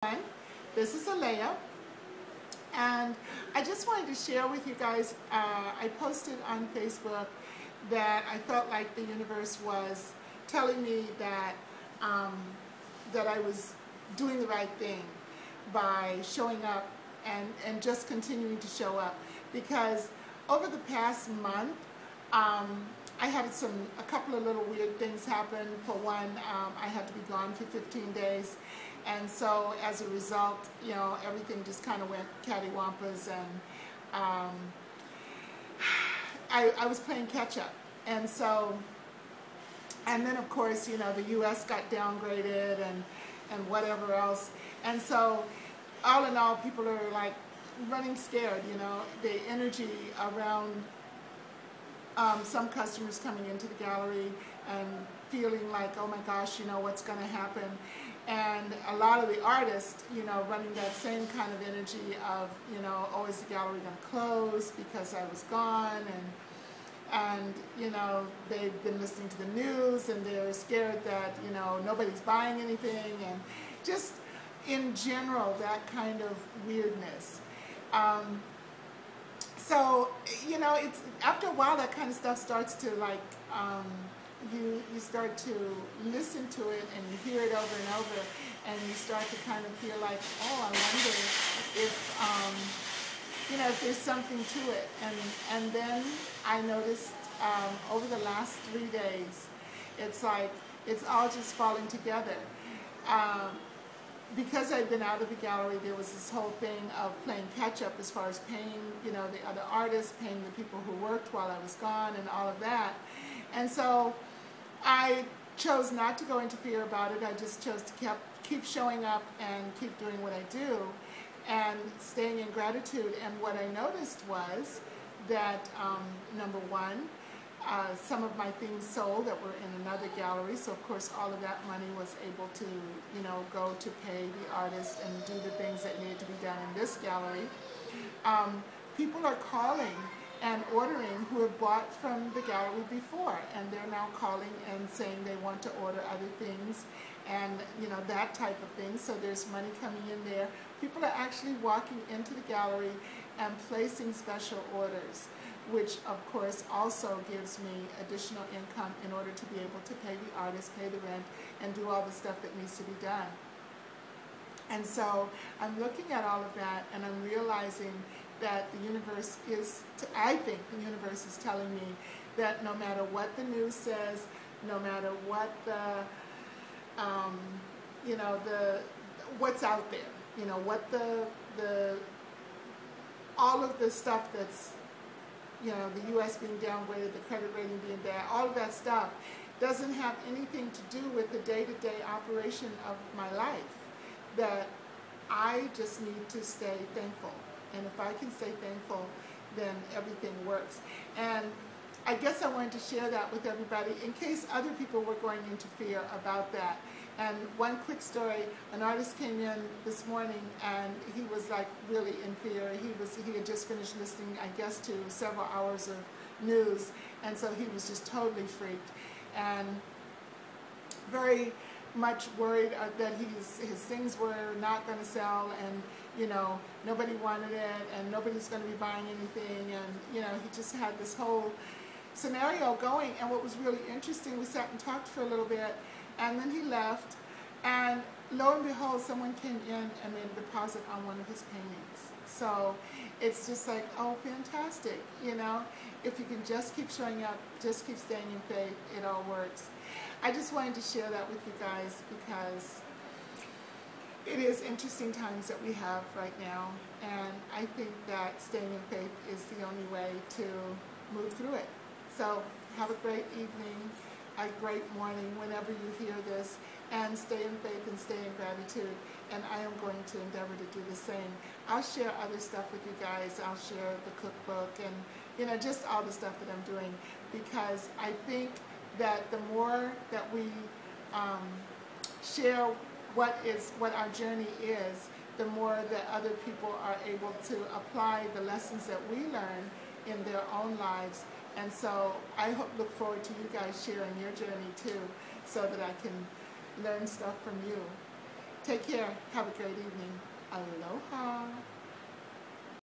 everyone. This is Alea, and I just wanted to share with you guys, I posted on Facebook that I felt like the universe was telling me that, that I was doing the right thing by showing up and just continuing to show up, because over the past month, I had a couple of little weird things happen. For one, I had to be gone for 15 days. And so as a result, you know, everything just kind of went cattywampus, and I was playing catch up. And so, and then of course, you know, the U.S. got downgraded and whatever else. And so all in all, people are like running scared, you know, the energy around some customers coming into the gallery and feeling like, oh my gosh, you know, what's going to happen. And a lot of the artists, you know, running that same kind of energy of, you know, oh, is the gallery going to close because I was gone? And you know, they've been listening to the news and they're scared that, you know, nobody's buying anything, and just in general, that kind of weirdness. So, you know, it's after a while that kind of stuff starts to like, you start to listen to it and you hear it over and over, and you start to kind of feel like, oh, I wonder if, you know, if there's something to it. And then I noticed over the last 3 days, it's like, it's all just falling together. Because I'd been out of the gallery, there was this whole thing of playing catch up as far as paying, you know, the other artists, paying the people who worked while I was gone, and all of that. And so I chose not to go into fear about it. I just chose to keep showing up and keep doing what I do and staying in gratitude. And what I noticed was that, number one, some of my things sold that were in another gallery, so of course all of that money was able to, you know, go to pay the artist and do the things that needed to be done in this gallery. People are calling and ordering who have bought from the gallery before, and they're now calling and saying they want to order other things, and you know, that type of thing. So there's money coming in there. People are actually walking into the gallery and placing special orders, which of course also gives me additional income in order to be able to pay the artist, pay the rent, and do all the stuff that needs to be done. And so I'm looking at all of that, and I'm realizing that the universe is, I think the universe is telling me that no matter what the news says, no matter what the, you know, what's out there, you know, what all of the stuff that's, you know, the U.S. being downgraded, the credit rating being bad, all of that stuff doesn't have anything to do with the day-to-day operation of my life. That I just need to stay thankful. And if I can stay thankful, then everything works. And I guess I wanted to share that with everybody in case other people were going into fear about that. And one quick story, an artist came in this morning and he was like really in fear. He had just finished listening, I guess, to several hours of news, and so he was just totally freaked and very much worried that his things were not going to sell, and you know, nobody wanted it, and nobody's going to be buying anything, and you know, he just had this whole scenario going. And what was really interesting, we sat and talked for a little bit, and then he left, and lo and behold, someone came in and made a deposit on one of his paintings. So it's just like, oh, fantastic, you know, if you can just keep showing up, just keep staying in faith, it all works. I just wanted to share that with you guys because it is interesting times that we have right now, and I think that staying in faith is the only way to move through it. So have a great evening, a great morning whenever you hear this, and stay in faith and stay in gratitude, and I am going to endeavor to do the same. I'll share other stuff with you guys. I'll share the cookbook and, you know, just all the stuff that I'm doing, because I think that the more that we share what our journey is, the more that other people are able to apply the lessons that we learn in their own lives. And so I look forward to you guys sharing your journey too, so that I can learn stuff from you. Take care. Have a great evening. Aloha.